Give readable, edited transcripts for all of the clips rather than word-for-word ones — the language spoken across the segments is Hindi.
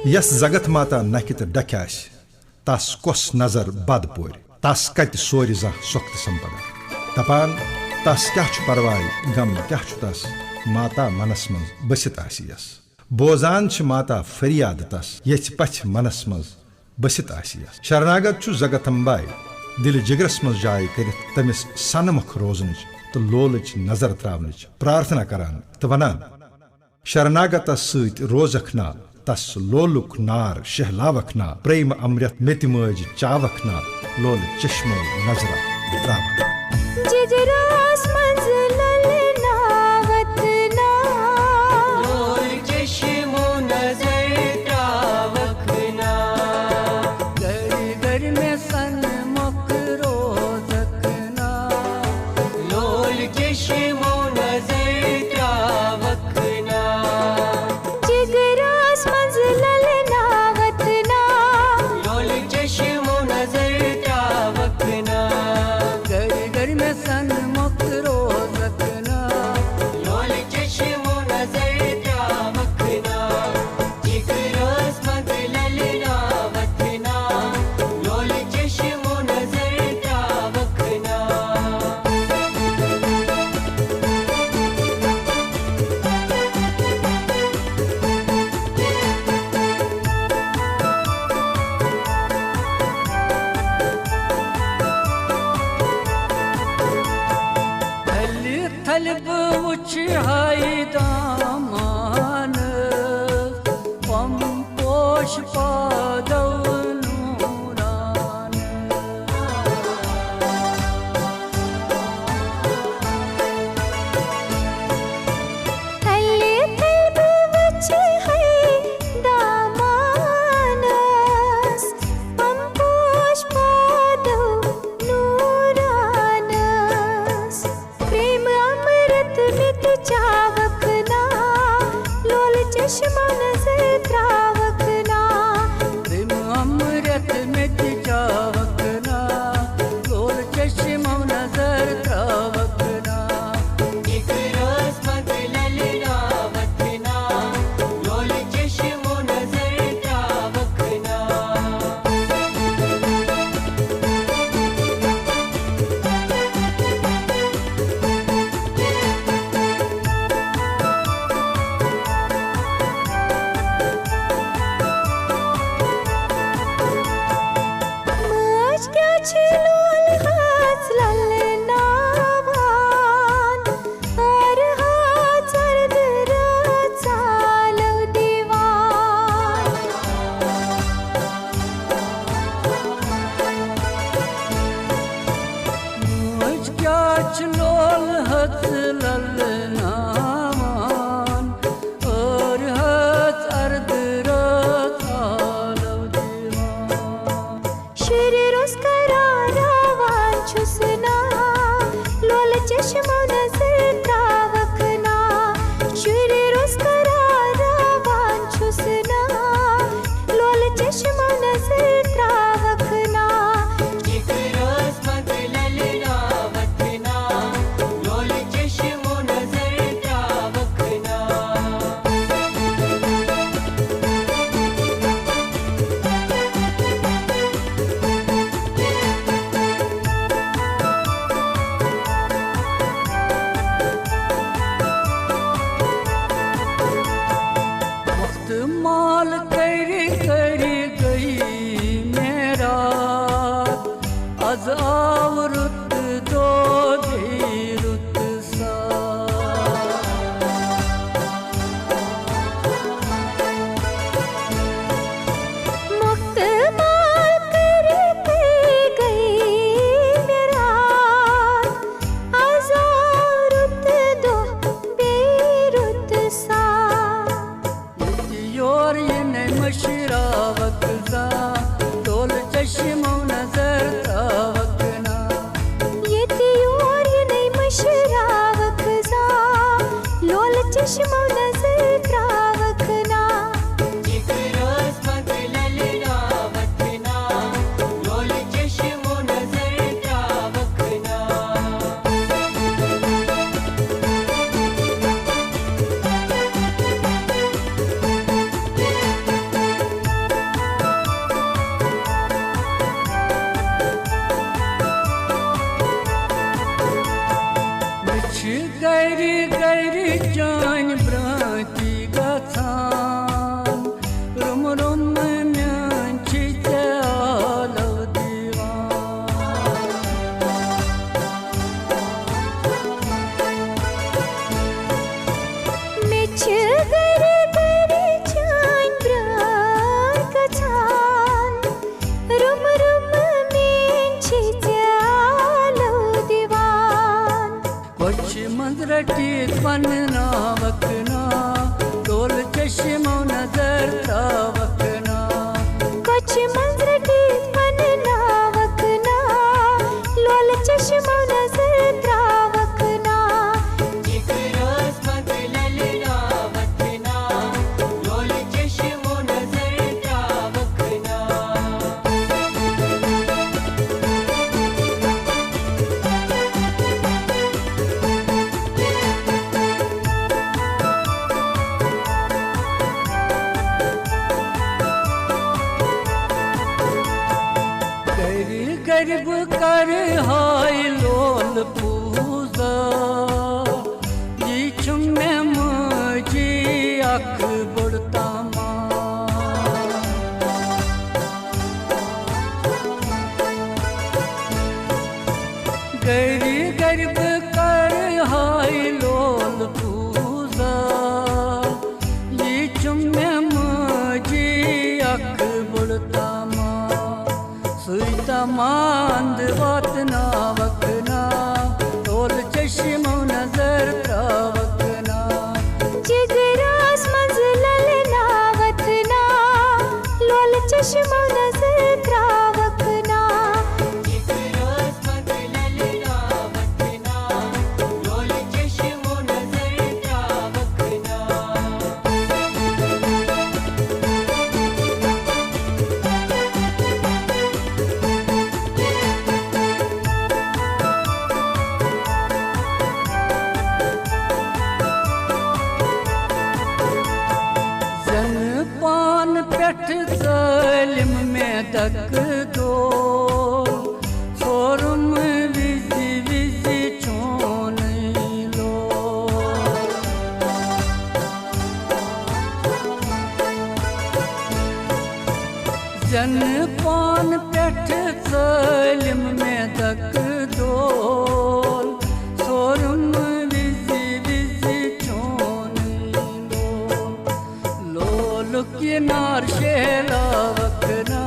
यस जगत माता नख तो डक तस कस नजर बद पोर तस कत सोर जा सोख्त संपदा दपान तस क्या परवाय गम क्या तस माता मनस मज बसित आसियस बोजान माता फरियाद तस ये पछ मनस मज बसित आसियस शरणागत जगतम्बाई दिल जिगरस मज जाय कर तमिस सनमुख रोजन तो लोलच नजर त्रावनच प्रार्थना करान तो वनान शरणागत सत रोजख ना तस लोलुक नार शहलावक ना प्रेम अमृत मेति मज चावक ना लोल चश्मो नजरा त्रावक मशरावक सा डोल चश्मो नजर तावक छी आलो दीवान कुछ मंजरटी पन्ना वकना डोल चश्मो नजर वकना कुछ मंजरटी पन्ना वकना लोल चश्मो नजर वकना गरीब कर हाय लोल पूजा जी छुमे मुझी अख बुड़ता गरीब कर हाय लोल पूजा जी छुमे मुझी अख बुड़ता सुईता मांद वतना वकना डोल चश्मो नजर वकना जिगरास मंजलल नावतना लोल चश्मो नजर वकना पेट ज़ालिम में दक दो फोरम विजी विजी छोन लो जन पान पेट ज़ालिम में दक दो फोरम विजी विजी छोन लो किनार शेला वकना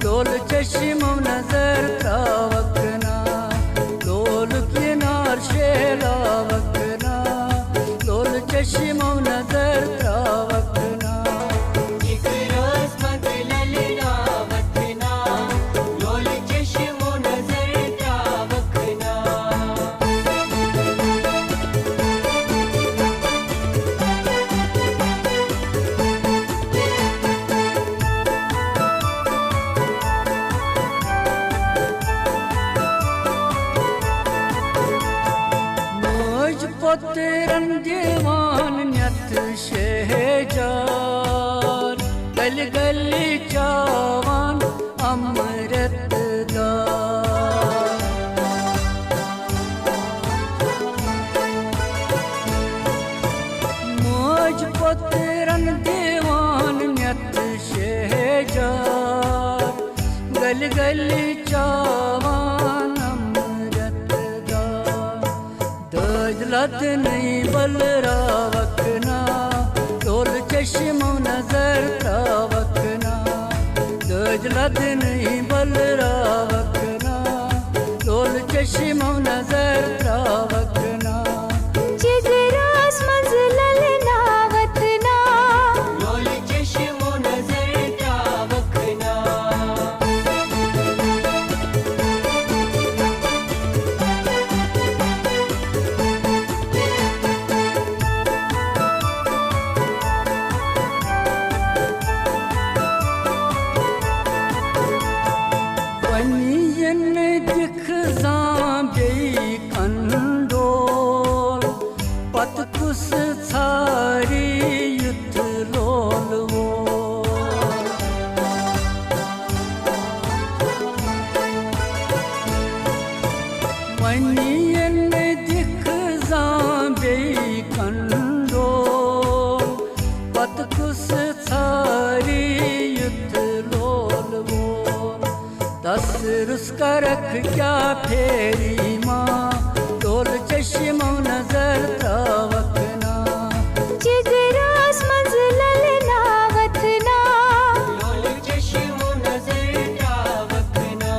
डोल चश्मो नजर वकना डोल किनार शेला वकना डोल चश्मो नजर वकना पोतरन दीवान नत शहजार गल गल चावान अमृत मौज पोतरन दीवान नत शहजार गल गल चावान लत नहीं बलरा वकना डोल चश्मो नजर वकना दजलत नहीं बलरा वकना डोल चश्मो नजर वकना जिगरास मंजलल नावतना डोल चश्मो नजर वकना दिख जाबे कंडोल पत कुस छारी युद्ध लोल वो वनियन दिख जाबे कंडोल पत कुस छारी युद्ध लोल वो दस रुस्का रख क्या फेरी माँ डोल चश्मो नजर वकना जिगरास मंजलल नावतना डोल चश्मो नजर वकना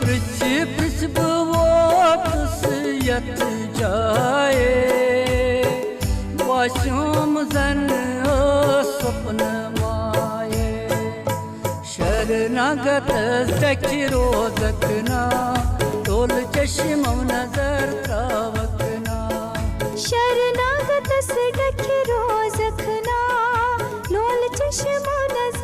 पृछ पृछ वोतुस यथ जाए वाशोम जन स्वप्न माये शरणागत सखी रोजकना टोल चश्मो नजर त्रावकना शरणागत से डखे रोजखना लोल चश्मो नजर